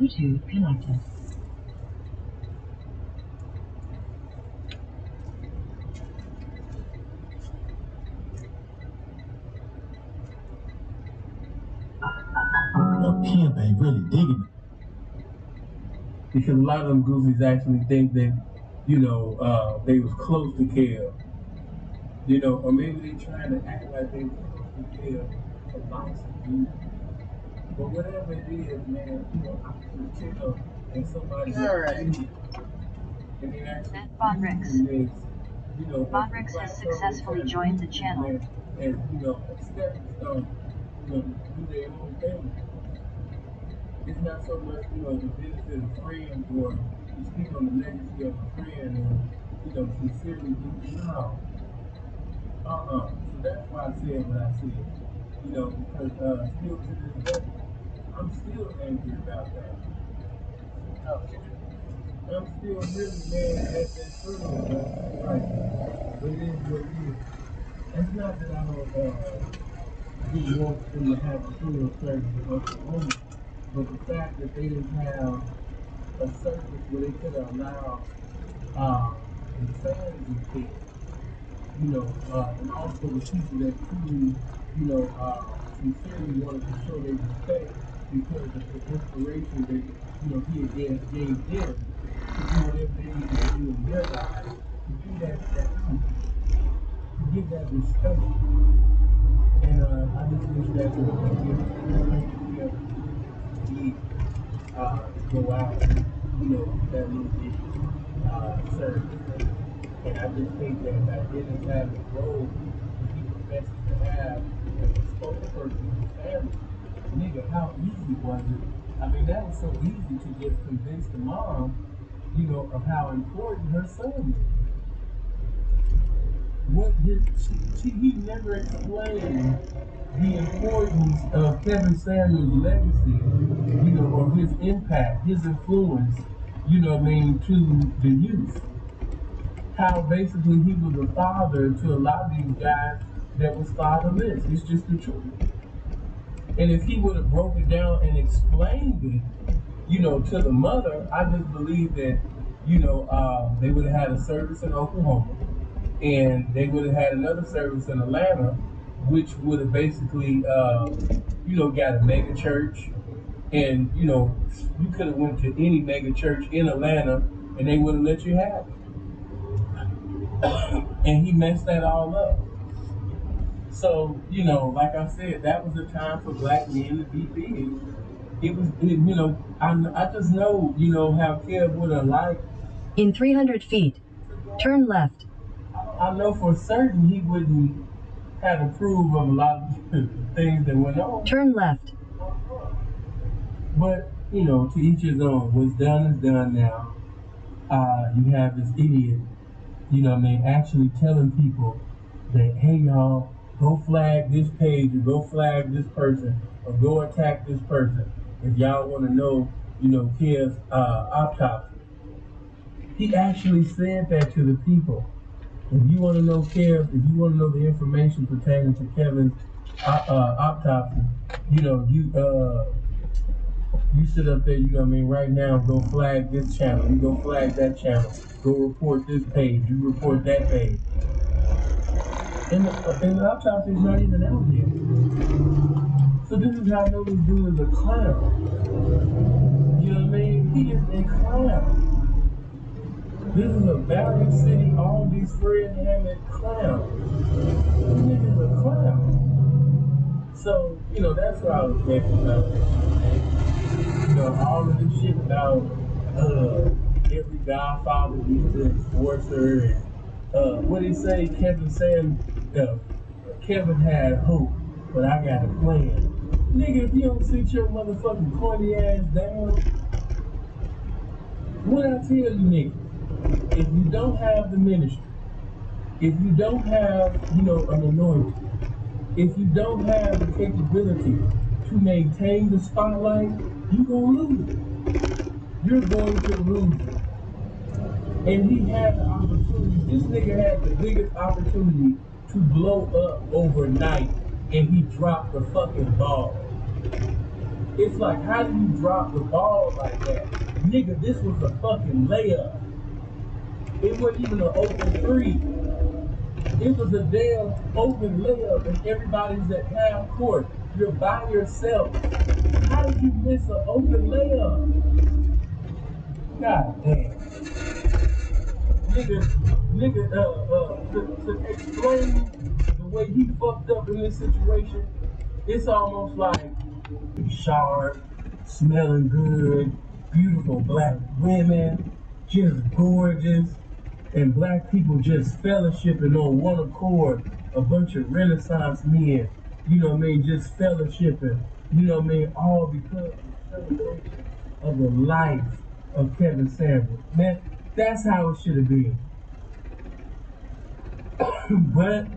Bluetooth connected. Pimp ain't really digging it. Because a lot of them goofies actually think that, they was close to Kev. Or maybe they trying to act like they was close to Kev for lots of years. But whatever it is, man, I can tell that somebody's Alright. And they actually Bondrix has successfully joined the channel. And, a stepping stone, to do their own thing. It's not so much, the benefit of friends or to speak on the legacy of a friend or, sincerely do no. So that's why I said what I said. Because still to this day, I'm still angry about that. Okay. I'm still really mad at that funeral, but right. But it is what it is. It's not that I don't want them to have a funeral service in Oklahoma, but the fact that they didn't have a service where they could allow the fans and shit, and also the people that truly, sincerely wanted to show their respect because of the inspiration that, he again gave them to do whatever they need to do in their lives, to do that to give that respect. And I just wish that we could get together to go out, that little bit service. And I just think that Dennis had the role that he professes to have as a spokesperson for his family. Nigga, how easy was it? I mean, that was so easy to just convince the mom, of how important her son is. He never explained the importance of Kevin Samuel's legacy, or his impact, his influence, to the youth. How basically he was a father to a lot of these guys that was fatherless. It's just the truth. And if he would have broke it down and explained it, to the mother, I just believe that, they would have had a service in Oklahoma and they would have had another service in Atlanta, which would have basically, got a mega church. And, you could have went to any mega church in Atlanta and they would have let you have it. And he messed that all up. So, like I said, that was a time for black men to be big. I just know, how Kev would have liked. In 300 feet, turn left. I know for certain he wouldn't have approved of a lot of things that went on. Turn left. But, to each his own. What's done is done now. You have this idiot, actually telling people that, hey, y'all, go flag this page or go flag this person or go attack this person if y'all want to know, Kev's autopsy. He actually said that to the people. If you want to know Kev, if you want to know the information pertaining to Kevin's autopsy, you sit up there, right now, go flag this channel, you go flag that channel, go report this page, you report that page. And the autopsy is not even out yet. So this is how I know this dude is a clown. You know what I mean? He is a clown. This is a Valley City, all these Fred Hammond clown. This nigga's a clown. So, that's what I was thinking about. All of this shit about every Godfather needs to enforce her and what did he say? Kevin had hope, but I got a plan. Nigga, if you don't sit your motherfucking corny ass down, what I tell you nigga? If you don't have the ministry, if you don't have, an anointing, if you don't have the capability to maintain the spotlight, you're going to lose it. You're going to lose it. And he had the opportunity, this nigga had the biggest opportunity to blow up overnight, and he dropped the fucking ball. It's like, how do you drop the ball like that? Nigga, this was a fucking layup. It wasn't even an open three. It was a damn open layup and everybody's at half court. You're by yourself. How did you miss an open layup? God damn. To explain the way he fucked up in this situation, it's almost like sharp, smelling good, beautiful black women, just gorgeous, and black people just fellowshipping on one accord, a bunch of Renaissance men, you know what I mean, just fellowshipping, you know what I mean, all because of the celebration of the life of Kevin Samuels. Man, that's how it should have been. But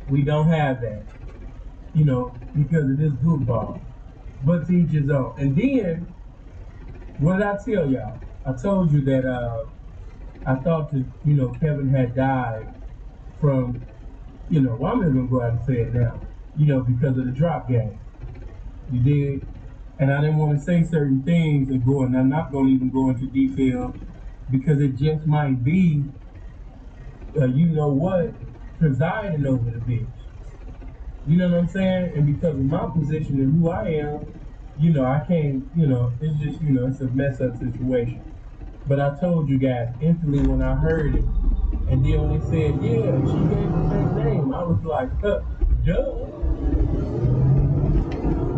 we don't have that, you know, because of this goofball. But to each his own. And then, what did I tell y'all? I told you that I thought that, you know, Kevin had died from, you know, well, I'm not going to go out and say it now, you know, because of the drop game. You did? And I didn't want to say certain things and go, and I'm not going to even go into detail because it just might be, you know what, presiding over the bitch. You know what I'm saying? And because of my position and who I am, you know, I can't, you know, it's just, you know, it's a mess up situation. But I told you guys instantly when I heard it, and then when they said, yeah, she gave her fake name, I was like, duh.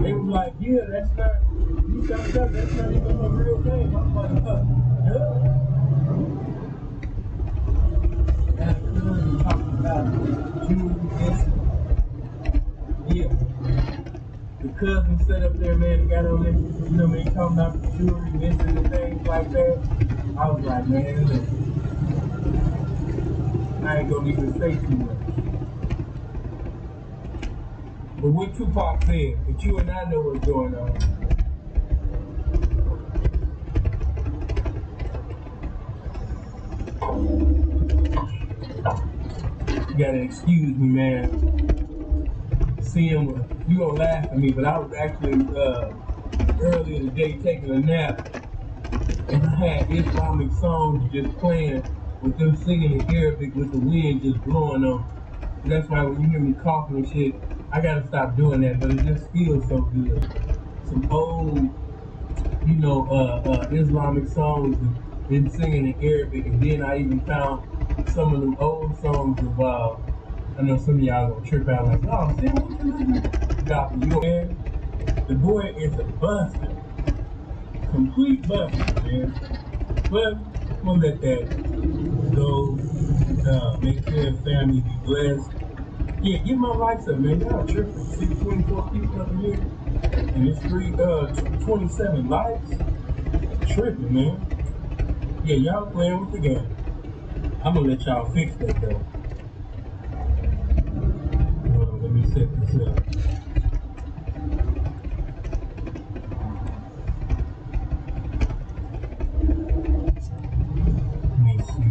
They was like, yeah, that's not, you found out that's not even her real name. I was like, duh. And we talking about Julie Benson. Yeah. The cousin sat up there, man, and got on this, you know what I mean, talking about the jewelry missing and things like that. I was like, man, look, I ain't gonna even say too much. But what Tupac said, but you and I know what's going on. You gotta excuse me, man. Seeing, you gonna laugh at me, but I was actually earlier today taking a nap, and I had Islamic songs just playing with them singing in Arabic with the wind just blowing on. And that's why when you hear me coughing and shit, I gotta stop doing that, but it just feels so good. Some old, you know, Islamic songs and singing in Arabic, and then I even found some of them old songs of, I know some of y'all gonna trip out like, oh, see what you listening to? Gospel, you know, man. The boy is a buster. Complete buster, man. But I'm gonna let that go. Make sure the family be blessed. Yeah, get my lights up, man. Y'all tripping. 624 people up in here. And it's 27 lights. Tripping, man. Yeah, y'all playing with the game. I'm gonna let y'all fix that though. Let me set this up. Let me see.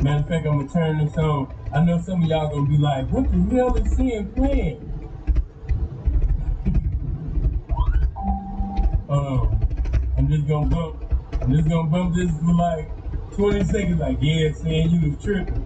Matter of fact, I'm gonna turn this on. I know some of y'all gonna be like, what the hell is Sin playing? I'm just gonna bump this for like 20 seconds, like, yeah, Sin, you was tripping.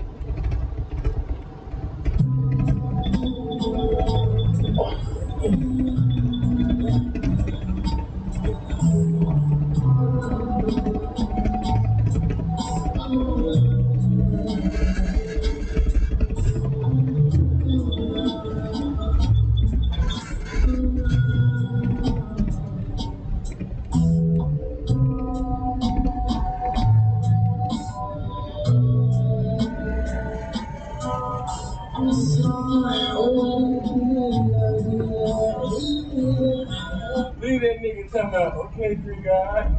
Leave that nigga talking about, okay, three guys.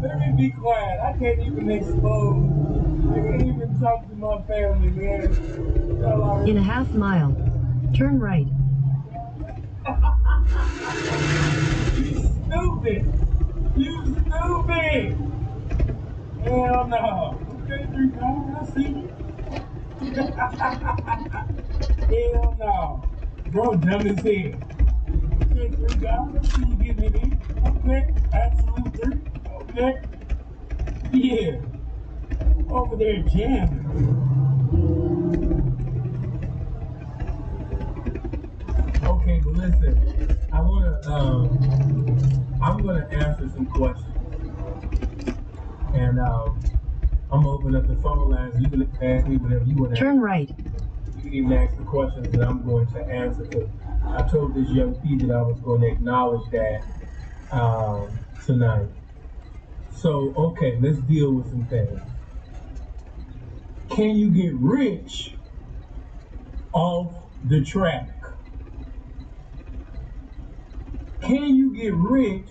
Let me be quiet. I can't even expose. I can't even talk to my family, man. In a half mile, turn right. You stupid. You stupid. Hell no. Okay, three guys, I see you. Hell no. Bro, dumb as hell. Okay, $3. Can you give me this? Okay, absolute 3. Okay. Yeah. Over there jamming. Okay, but listen, I'm gonna answer some questions, and I'm gonna open up the phone lines. You can ask me whatever you want to. Turn right. You can even ask the questions that I'm going to answer. Because I told this young P that I was going to acknowledge that tonight. So okay, let's deal with some things. Can you get rich off the track? Can you get rich?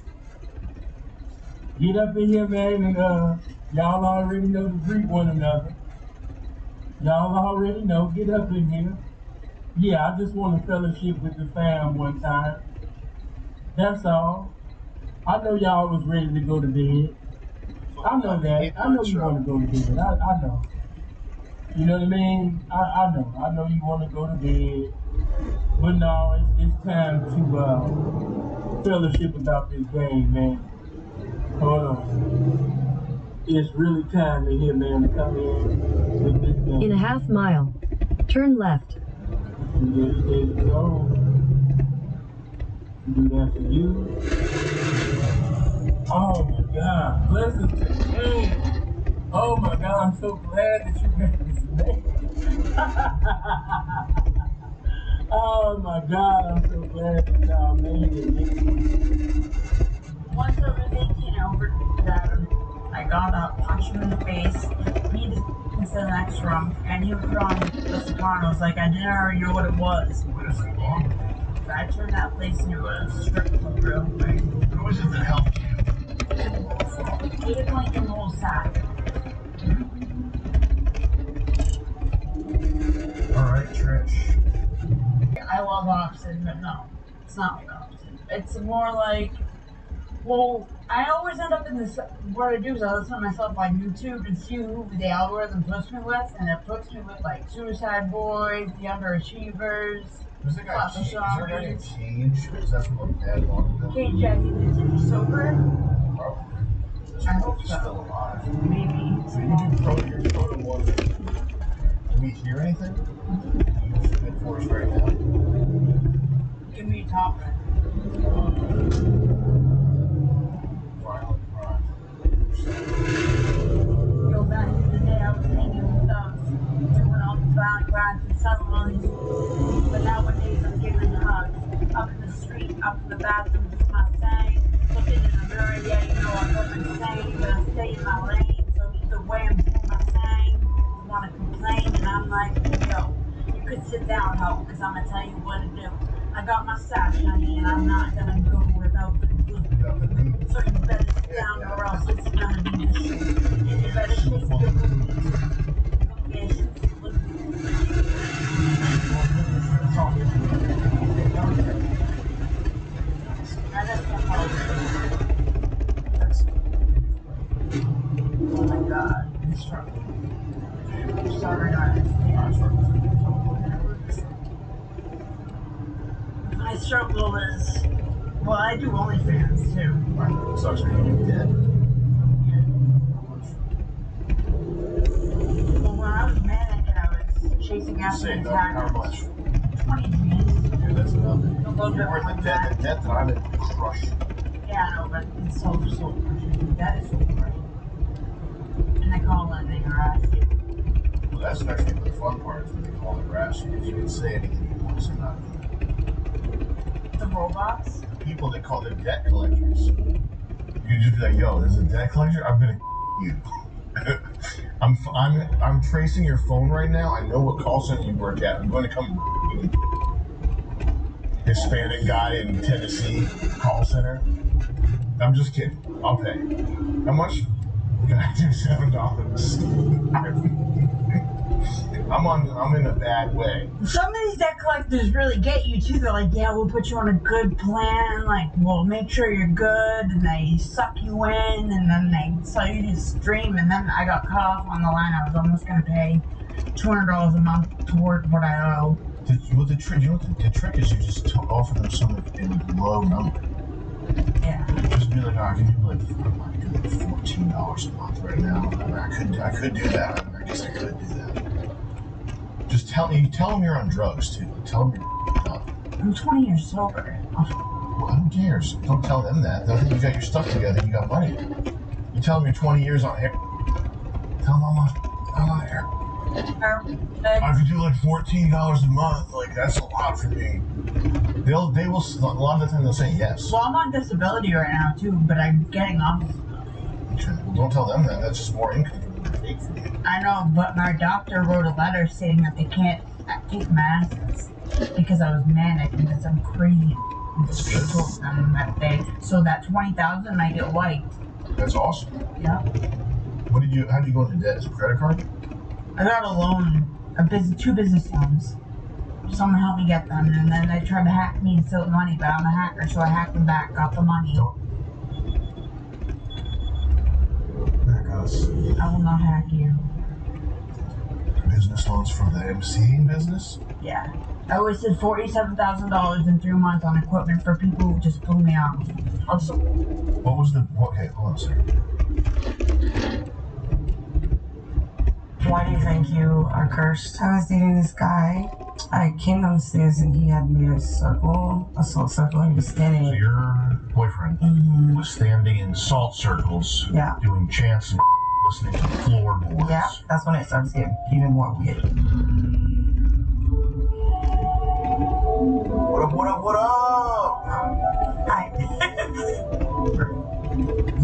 Get up in here, man, and y'all already know to greet one another. Y'all already know. Get up in here. Yeah, I just want to fellowship with the fam one time. That's all. I know y'all was ready to go to bed. I know that. I know you want to go to bed. I know. You know what I mean? I know. I know you want to go to bed. But no, it's time to fellowship about this game, man. Hold on. It's really time to hear, man, to come in with this game. In a half mile, turn left. There you go. Do that for you. Oh my God. Listen to the game. Oh my God, I'm so glad that you got this name. Oh my God, I'm so glad that y'all made it. Once I was 18 over that, I got up, punched him in the face. He just said the next room, and he was on the Sopranos. Like, I didn't already know what it was. What is it on? So I turned that place into a strip club real quick. What was it that helped you? He was like in the whole sack. Alright, Trish. I love Austin, but no, it's not like Austin. It's more like, well, I always end up in this, what I do is I listen to myself on YouTube and see who the algorithm puts me with, and it puts me with like Suicide Boys, The Underachievers, Was that guy Papa Cage? Is there a guy named Zombies. Cage? Because that's what my dad wanted to Cage, yeah, is he sober? Probably. I hope He's so. still alive. Maybe. So you do your photo one. Can we hear anything? Can you submit for us right now? Give me a topic. Violent crime. Go back to the day I was hanging with thugs, doing all these violent crimes and selling all these. But nowadays I'm giving hugs. Up in the street, up in the bathroom, just my thing. Looking in the mirror, yeah, you know I look insane, but I stay in my lane. So either way, I'm doing my thing. You wanna complain, and I'm like, yo, you could sit down, ho, cause I'm gonna tell you what to do. I got my stash, honey, and I'm not gonna go without the glue. So you better sit down, or else it's gonna be the shit. And you better take the glue. Okay, shoot the glue. Oh my God, I'm struggling. I'm sorry, guys. My struggle is, well, I do OnlyFans too. Right. Sucks when you're dead. Well, when I was manic and I was chasing after Say the how attackers, much? 20 G's. Dude, that's nothing. A little bit You're more worth than the that. debt that I'm in crush. Yeah, I know, but it's so crushing. That is so crushing. And they call it, they harass you. Well, that's actually the fun part is when they call it rash because you can say anything you want to say not. The robots? The people that call them debt collectors. You just be like, yo, there's a debt collector? I'm gonna you. I'm tracing your phone right now. I know what call center you work at. I'm going to come. Hispanic guy in Tennessee call center. I'm just kidding. I'll pay. How much? Can I do $7? I'm in a bad way. Some of these debt collectors really get you too. They're like, yeah, we'll put you on a good plan. Like, we'll make sure you're good. And they suck you in. And then they tell you to stream. And then I got cut off on the line. I was almost going to pay $200 a month toward what I owe. The trick, you know what the trick is? You just offer them something in a low number. Yeah. Just be like, oh, I can do like $14 a month right now. I could do that. I guess I could do that. Just tell them you're on drugs too. Tell them you're up. I'm 20 years sober. Well, who cares? Don't tell them that. They'll think you got your stuff together. You got money. You tell them you're 20 years on air. Tell them I'm on air. I could do like $14 a month. Like that's a lot for me. They will. A lot of the time they'll say yes. Well, I'm on disability right now too, but I'm getting off. Well, don't tell them that. That's just more income for you. I know, but my doctor wrote a letter saying that they can't take masks because I was manic and that I'm crazy. That's good. Told them that so that $20,000 I get wiped. That's awesome. Yeah. How did you go into debt? Is it a credit card? I got a loan, two business loans. Someone helped me get them, and then they tried to hack me and steal the money, but I'm a hacker, so I hacked them back, got the money. There it goes. I will not hack you. Business loans for the emceeing business? Yeah. I wasted $47,000 in 3 months on equipment for people who just blew me off. What was the... Okay, hold on a second. Why do you think you are cursed? I was dating this guy. I came downstairs and he had made a salt circle, and he was standing. So your boyfriend was standing in salt circles, doing chants and listening to floorboards. Yeah, that's when it starts getting even more weird. What up, what up, what up? Hi.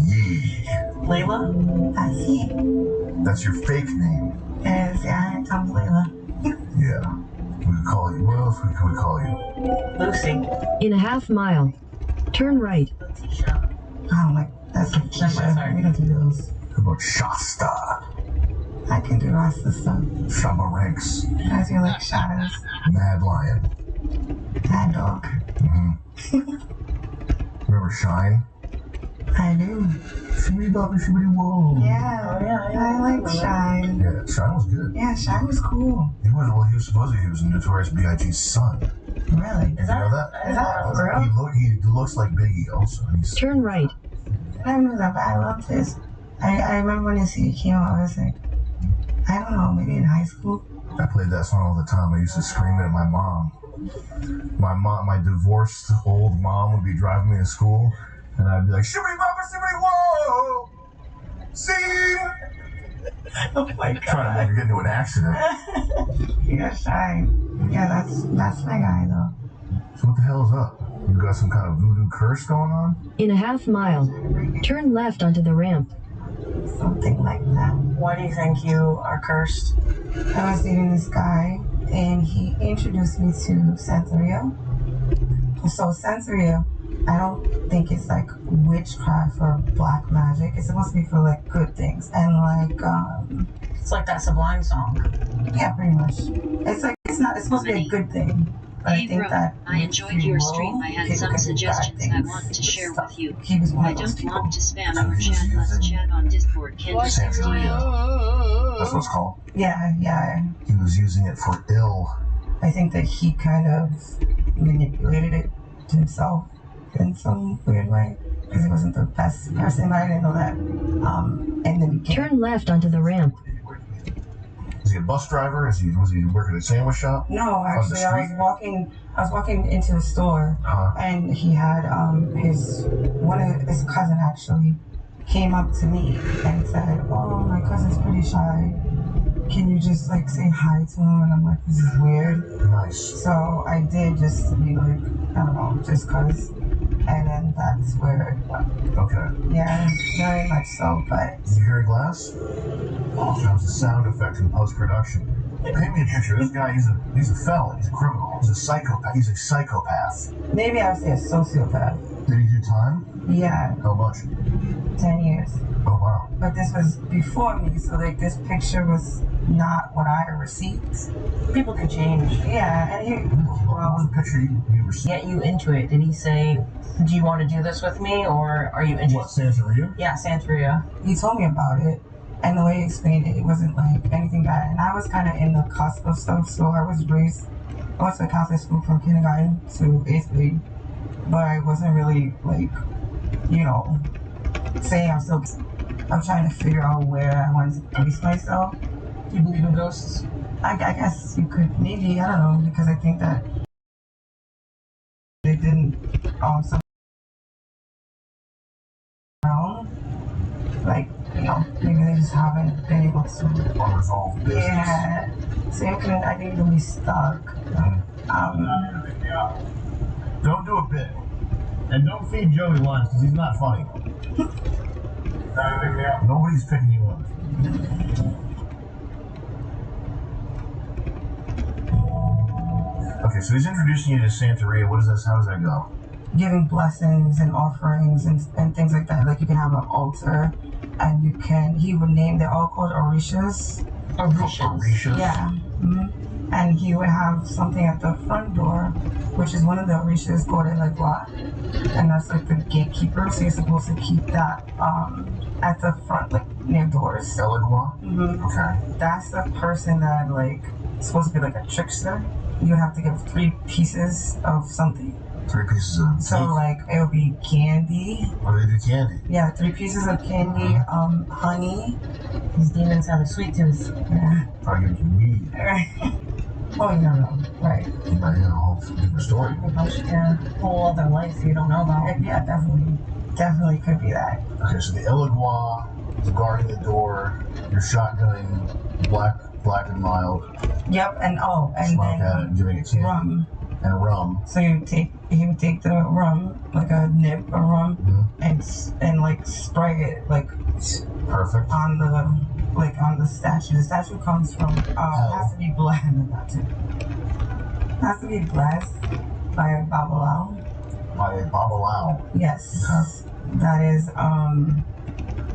Yeah. Layla? That's it. That's your fake name. Yes, yeah, I'm Layla. Yeah. We could call you. What else could we call you? Lucy. In a half mile, turn right. Oh, like, that's a Keisha. We don't do those. How about Shasta? I can do Rasta stuff. Shama Ranks. Guys, you like shadows. Mad Lion. Mad Dog. Remember Shine? I do. Shimmy Bobby Shimmy Whoa. Yeah, I like Shine. Yeah, Shine was good. Yeah, Shine was cool. He was supposedly Notorious B.I.G.'s son. Really? Did you know that? Is that for real? He looks like Biggie also. Turn right. I never knew that, but I loved this. I remember when this CD came out, I was like, I don't know, maybe in high school. I played that song all the time. I used to scream it at my mom. My divorced old mom would be driving me to school, and I'd be like, shibbity bopper, shibbity whoa! See? Oh my God. Trying to never get into an accident. Yeah, Shine. Yeah, that's my guy, though. So what the hell is up? You got some kind of voodoo curse going on? In a half mile, turn left onto the ramp. Something like that. Why do you think you are cursed? I was dating this guy, and he introduced me to Santeria. So Santeria, I don't think it's like witchcraft or black magic. It's supposed to be for like good things, and like It's like that Sublime song. yeah, pretty much. It's like it's supposed to be a good thing. But I Hey think bro, that I enjoyed your stream. I had some suggestions I want to share with you. He was one I of those don't people. want to spam your chat. Let's chat on Discord. Can you send me? That's what it's called. Yeah. He was using it for ill. I think that he kind of manipulated it to himself in some weird way because he wasn't the best person. But I didn't know that. And then Turn left onto the ramp. Is he a bus driver? Was he working at a sandwich shop? No, actually, I was walking into the store, and he had one of his cousin actually came up to me and said, "Oh, my cousin's pretty shy. Can you just like say hi to him?" And I'm like, "This is weird." Nice. So I did, just to be like, I don't know, just cause. And then that's where it went. Okay. Yeah, very much so, but. Did you hear a glass? Oh, that was a sound effect in post-production. Paint me a picture. This guy, he's a felon. He's a criminal. He's a psychopath. He's a psychopath. Maybe I would say a sociopath. Did he do time? Yeah. How much? 10 years. Oh, wow. But this was before me, so like this picture was not what I received. People can change. Yeah, and What was the picture you received? Get you into it. Did he say, do you want to do this with me, or are you interested? What, Santeria? Yeah, Santeria. he told me about it, And the way he explained it, it wasn't like anything bad. And I was kind of in the cusp of stuff, so I went to Catholic school from kindergarten to 8th grade, but I wasn't really like, saying I'm trying to figure out where I wanted to place myself. Do you believe in ghosts? I guess you could, maybe, I don't know, because I think that they didn't, like, maybe they just haven't been able to Unresolved business. Yeah, so I think you'll be stuck. Don't do a bit. And don't feed Joey lunch because he's not funny. Nobody's picking you up. Okay, so he's introducing you to Santeria. What is this? How does that go? Giving blessings and offerings and things like that. Like you can have an altar, and he would name, they're all called Orishas. Orishas? Yeah. Mm-hmm. And he would have something at the front door, which is one of the Orishas called Elegua. And that's like the gatekeeper, so you're supposed to keep that at the front, like near doors. Elegua? Mm-hmm. Okay. That's the person that is supposed to be like a trickster. You have to give 3 pieces of something. 3 pieces of So it would be candy. What do they do candy? Yeah, 3 pieces of candy, honey. These demons have a sweet tooth. Yeah. Probably give you weed. Oh, you don't know. Right. You might have a whole different story. Yeah, whole other life you don't know about. Yeah, definitely. Definitely could be that. Okay, so the Elegua is guarding the door. You're shotgunning black and mild. Yep, and Smoke at it and giving it candy. Rum. And rum. So he would take the rum, like a nip of rum, and spray it Perfect. on the statue. The statue comes from has to be blessed. Has to be blessed by a babalao. By a babalao. Yes. Okay. That is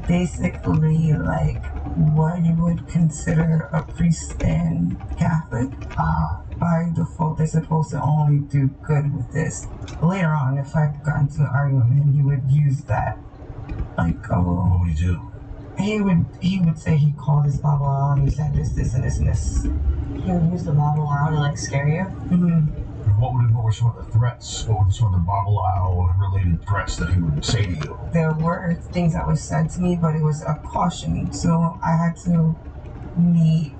basically like what you would consider a priest in Catholic. By default, they're supposed to only do good with this. Later on, if I got into an argument with him, he would use that. What would he do? He would say he called his Baba and he said this, and this, and this. He would use the babalao to scare you? Mm-hmm. What were some of the threats? What were some of the babalao related threats that he would say to you? There were things that were said to me, but it was a caution. So I had to meet,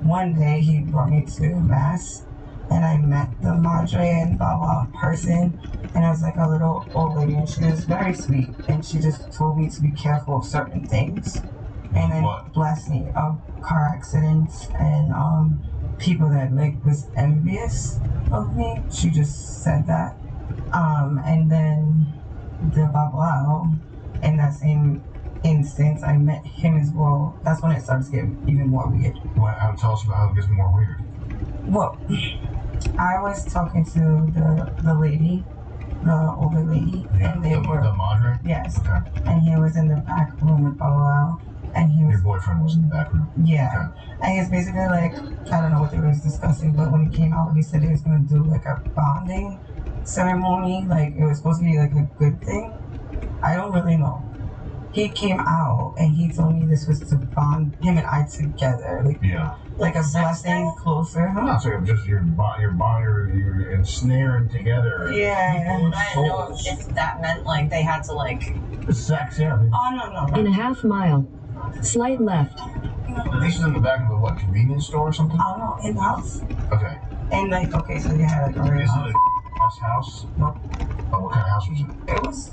one day he brought me to mass and I met the Madre and Baba person, and I was like a little old lady and she was very sweet and she just told me to be careful of certain things and then blessed me of car accidents and people that was envious of me. She just said that, and then the Babalao in that same instance, I met him as well. That's when it starts getting even more weird. Tell us about how it gets more weird. Well, I was talking to the lady, the older lady, and they were the Madre. Yes, okay. And he was in the back room with Babalao, and he was. Your boyfriend was in the back room. Yeah, okay. And he was basically I don't know what they were discussing, but when he came out, he said he was going to do a bonding ceremony. It was supposed to be a good thing. I don't really know. He came out and he told me this was to bond him and I together. Like a blessing closer. Huh? No, so just your body, you're ensnaring together. Yeah. I didn't know if that meant they had to sex, yeah. Oh no. In a half mile, slight left. This is in the back of a convenience store or something? I don't know, in the house. Okay. And okay, so you had a real house. Is it a house? Nope. Oh, what kind of house was it?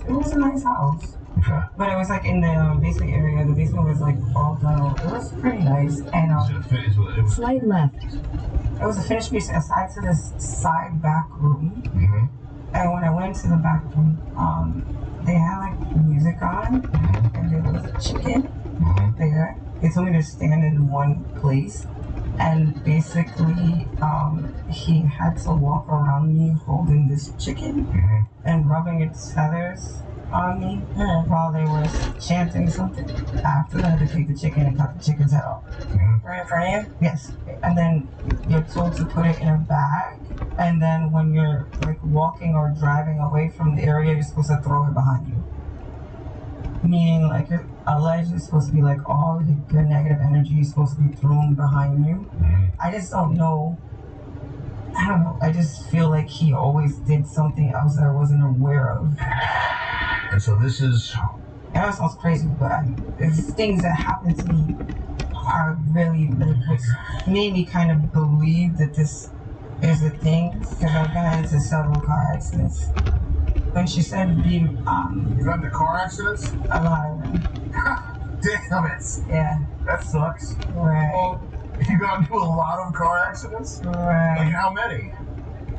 It was a nice house. Okay. But it was in the basement area. The basement was all done. It was pretty nice. And slight left. It was a finished piece aside to this side back room. Mm-hmm. And when I went to the back room, they had music on, and there was a chicken there. They told me to stand in one place, and basically, he had to walk around me holding this chicken and rubbing its feathers on me while they were chanting something. After that, they take the chicken and cut the chicken's head off. Right in front of you? Yes. And then you're told to put it in a bag, and then when you're walking or driving away from the area, you're supposed to throw it behind you. Meaning, like, a ledge is supposed to be like all the good negative energy is supposed to be thrown behind you. I just don't know. I don't know. I just feel like he always did something else that I wasn't aware of. And so this is... I know it sounds crazy, but it's things that happened to me are really what made me kind of believe that this is a thing. Because I've gotten into several car accidents. When she said being, You got into car accidents? a lot of them. Damn it. Yeah. That sucks. Right. Well, you got into a lot of car accidents? Right. Like how many?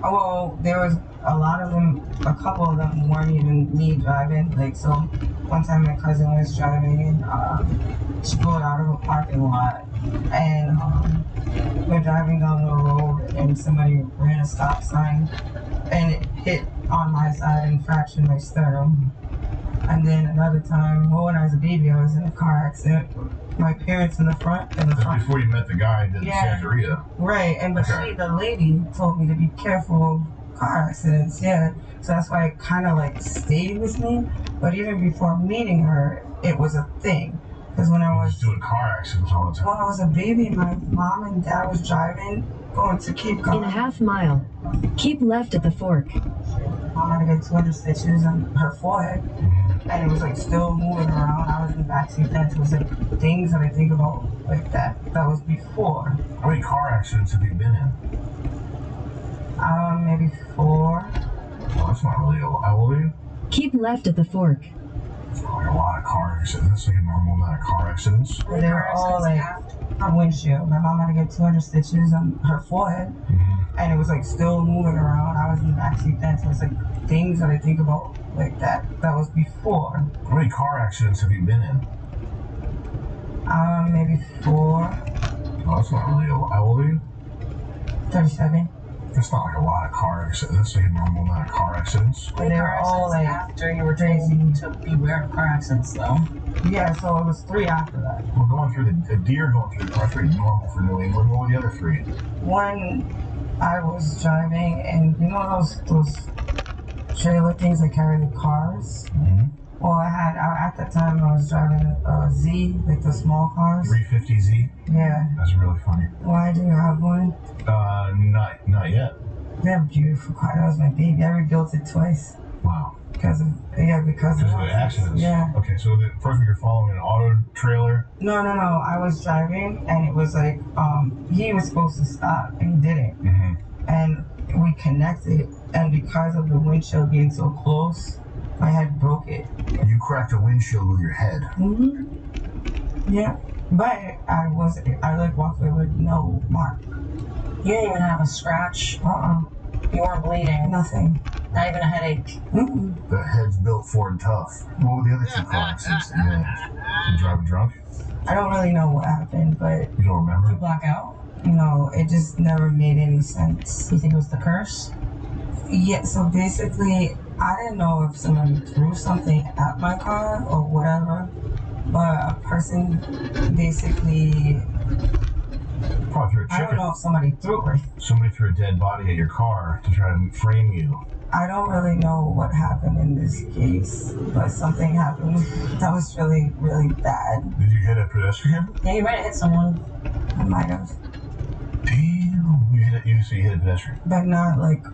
Oh, well, there was a lot of them, a couple of them weren't even me driving. Like, so one time my cousin was driving and she pulled out of a parking lot and we're driving down the road and somebody ran a stop sign and it hit on my side and fractured my sternum. And then another time, well, when I was a baby, I was in a car accident. My parents in the front. Before you met the guy in Santeria. Right, and but the lady told me to be careful of car accidents, yeah. So that's why it kind of like stayed with me. But even before meeting her, it was a thing. Because when I was doing car accidents all the time. When I was a baby, my mom and dad was driving, going to Cape Cod. In a half mile, keep left at the fork. Mom had to get 200 stitches on her forehead. And it was like still moving around. I was in the backseat then. So it was like things that I think about like that. That was before. How many car accidents have you been in? Maybe 4. Well, that's not really a lot. How old are you? Keep left at the fork. It's not like a lot of car accidents. That's like a normal amount of car accidents. They were all like on windshield. My mom had to get 200 stitches on her forehead. And it was like still moving around. I was in the backseat then. So it's like things that I think about like that. That was before. How many car accidents have you been in? Maybe 4. Oh, that's not really a lot. How old are you? 37. That's not like a lot of car accidents. That's like a normal amount of car accidents. But they were all like after you were told to beware of car accidents, though. Yeah, so it was 3 after that. Well, going through the deer going through the car is pretty normal for New England. What were the other 3? One, I was driving, and you know those trailer things that carry the cars? Well, at that time, I was driving a Z, like the small cars. 350Z? Yeah. That's really funny. Why do you have one? Not yet. They're a beautiful car. That was my baby. I rebuilt it twice. Wow. Because of the accidents. Yeah. Okay, so the person you're following an auto trailer? No. I was driving, and it was like, he was supposed to stop, and he didn't. And we connected, and because of the windshield being so close, my head broke it. You cracked a windshield with your head? Yeah. But I like walked away with no mark. You didn't even have a scratch. You weren't bleeding. Nothing. Not even a headache. The head's built Ford tough. What were the other 2 car accidents that you had? You driving drunk? I don't really know what happened, but... You don't remember? Did you black out? No, it just never made any sense. You think it was the curse? Yeah, so basically, I didn't know if someone threw something at my car or whatever, but a person basically... Probably threw a chicken. I don't know if somebody threw it. Somebody threw a dead body at your car to try to frame you. I don't really know what happened in this case, but something happened that was really, really bad. Did you hit a pedestrian? Yeah, you might have hit someone. I might have. Damn. You hit a pedestrian. But not like,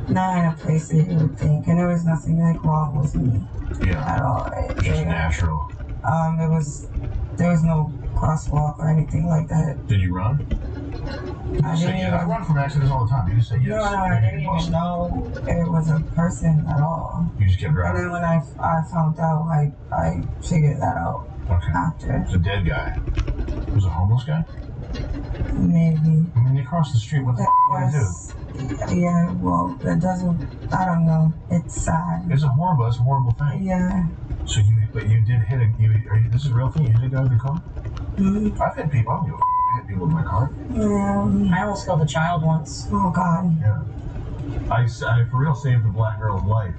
not in a place that you would think. And there was nothing like wrong with me. Yeah. At all. Just natural. There was no crosswalk or anything like that. Did you run? I run from accidents all the time. You just say yes. No, I didn't even know it was a person at all. You just kept driving? And then when I found out, I figured that out after. It's a dead guy. Was it a homeless guy? Maybe. I mean, you cross the street, what the f*** do? Yeah, well, it doesn't, I don't know. It's sad. It's a horrible thing. Yeah. So you did hit this is a real thing? You hit a guy with a car? I've hit people. I don't give a f***. I hit people with my car. Yeah. I almost killed a child once. Oh, God. Yeah. I for real saved the black girl's life.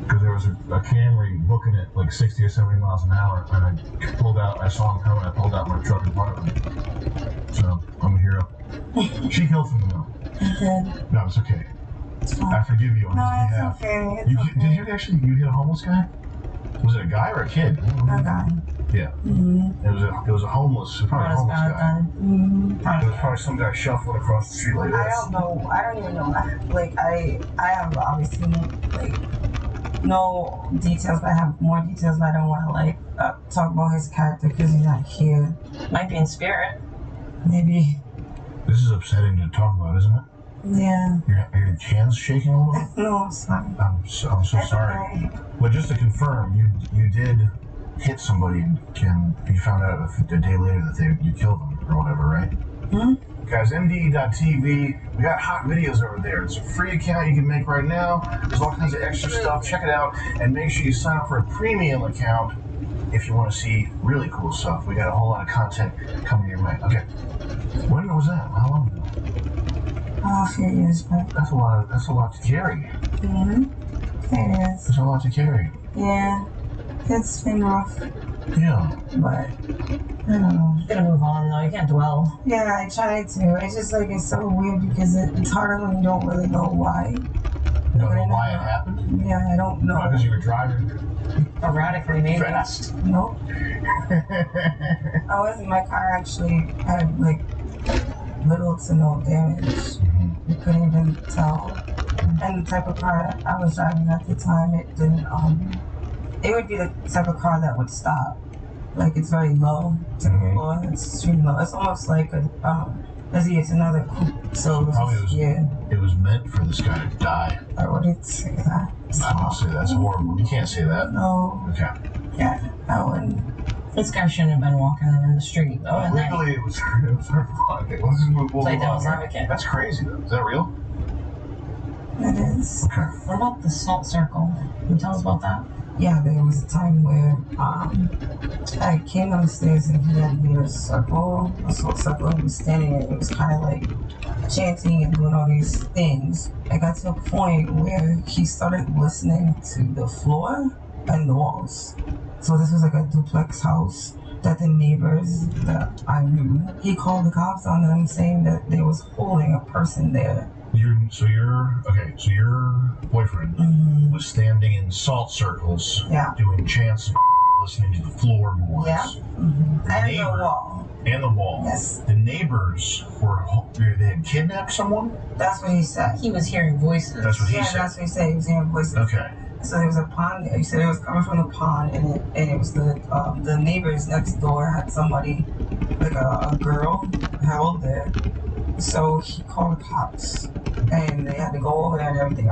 Because there was a Camry booking it like 60 or 70 miles an hour, and I saw him coming, I pulled out my truck in front of him. So, I'm a hero. She killed someone though. I did. No, it's okay. It's fine. I forgive you on his No, behalf. it's okay. Did you hit a homeless guy? Was it a guy or a kid? A guy. Yeah. It was a homeless, probably a homeless guy. It was probably some guy shuffling across the street like this. I don't know. I don't even know that. Like I have obviously like no details, but I have more details. But I don't want to like talk about his character because he's not here. Might be in spirit. Maybe. This is upsetting to talk about, isn't it? Yeah. Your hands shaking a little bit? No, it's fine. I'm so sorry. Okay. But just to confirm, you did hit somebody and you found out a day later that you killed them or whatever, right? Guys, MDE.TV, we got hot videos over there. It's a free account you can make right now. There's all kinds of extra stuff. Check it out and make sure you sign up for a premium account if you want to see really cool stuff. We got a whole lot of content coming your way. Okay. When was that? How long ago? A few years back. That's a lot to carry. It is. That's a lot to carry. Yeah. It's been rough. Yeah. But I don't know. You gotta move on though, you can't dwell. Yeah, I try to. It's just like it's so weird because it's harder when you don't really know why. You don't know why it happened? Yeah, I don't know. Because you were driving Erratically, maybe. fast. Nope. My car actually had like little to no damage. You couldn't even tell. And the type of car I was driving at the time, it didn't it would be the type of car that would stop. Like it's very low to the floor. It's extremely low. It's almost like it's another coupe. So it was meant for this guy to die. I wouldn't say that. I don't say that's horrible. You can't say that. No. Okay. Yeah, I wouldn't. This guy shouldn't have been walking in the street though. And legally, it was her fault. Okay, let's just move play devil's on. advocate. That's crazy though. Is that real? It is. Okay. What about the salt circle? Can you tell us about that? Yeah, there was a time where I came downstairs and he had made a salt circle. He was standing and it was kind of like chanting and doing all these things. I got to a point where he started listening to the floor and the walls. So this was like a duplex house that the neighbors that I knew, he called the cops on them saying that they was holding a person there. So your boyfriend was standing in salt circles, doing chants, listening to the floorboards. Yeah. And the wall. And the wall. Yes. The neighbors they had kidnapped someone? That's what he said. He was hearing voices. That's what he said. Yeah, that's what he said. He was hearing voices. Okay. So there was a pond there. He said it was coming from the pond, and it was the neighbors next door had somebody, like a girl, held there. So he called the cops, and they had to go over there and everything.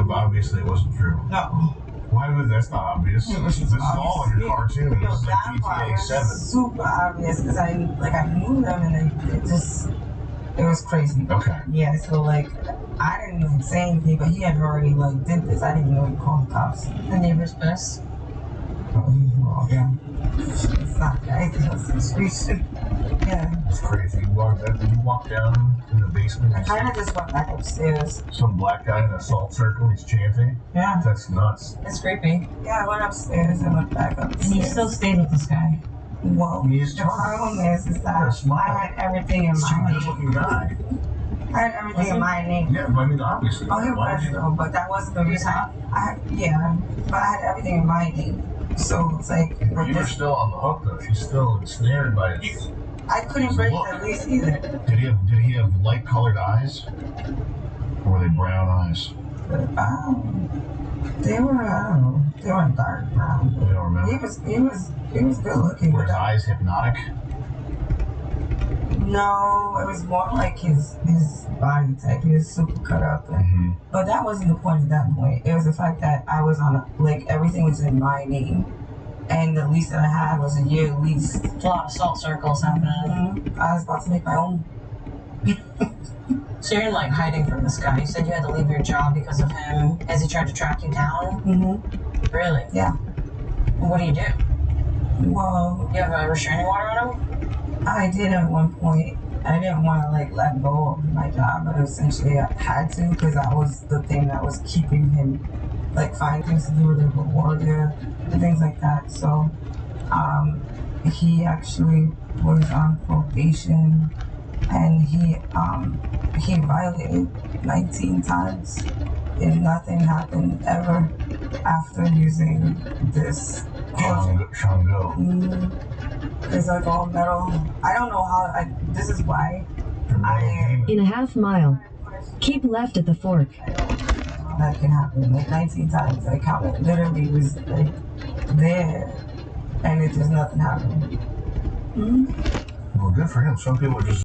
Obviously, it wasn't true. No. Why would that's not obvious? This is all in your cartoon. This is like GTA 7. Super obvious because I knew them and it was crazy. Okay. Yeah. So I didn't even say anything, but he had already did this. I didn't even know he called the cops. The neighbor's pissed. Well, yeah. It's not nice. Yeah. It's crazy. You walk down in the basement. I kind of just went back upstairs. Some black guy in a salt circle. He's chanting. Yeah. That's nuts. It's creepy. Yeah, I went upstairs and went back upstairs. And you still stayed with this guy. Well, the problem is that I had everything in my name. Good-looking guy. I had everything in my name. Yeah, I mean, obviously. Oh, it was though, but that wasn't the reason. But I had everything in my name. So it's like. You were still on the hook though. She's still ensnared by it. I couldn't break the lease either. Did he have light-colored eyes, or were they brown eyes? They were dark brown. You don't remember? He was good looking. Were his eyes hypnotic? No, it was more like his body type. He was super cut up. But that wasn't the point at that point. It was the fact that I was on everything was in my name. And the lease that I had was a year lease. A lot of salt circles happening. I was about to make my own. So you're hiding from this guy. You said you had to leave your job because of him. Has he tried to track you down? Really? Yeah. What do you do? Well, You have a restraining order on him? I did at one point. I didn't want to let go of my job, but essentially I had to because that was the thing that was keeping him find things to do with the warrior and things like that. So he actually was on probation and he violated 19 times and nothing happened ever after using this. Shango. It's like all metal. I don't know how. This is why. In a half mile, keep left at the fork. That can happen like 19 times. I counted. Literally was like there, and it just nothing happened. Well, good for him. Some people are just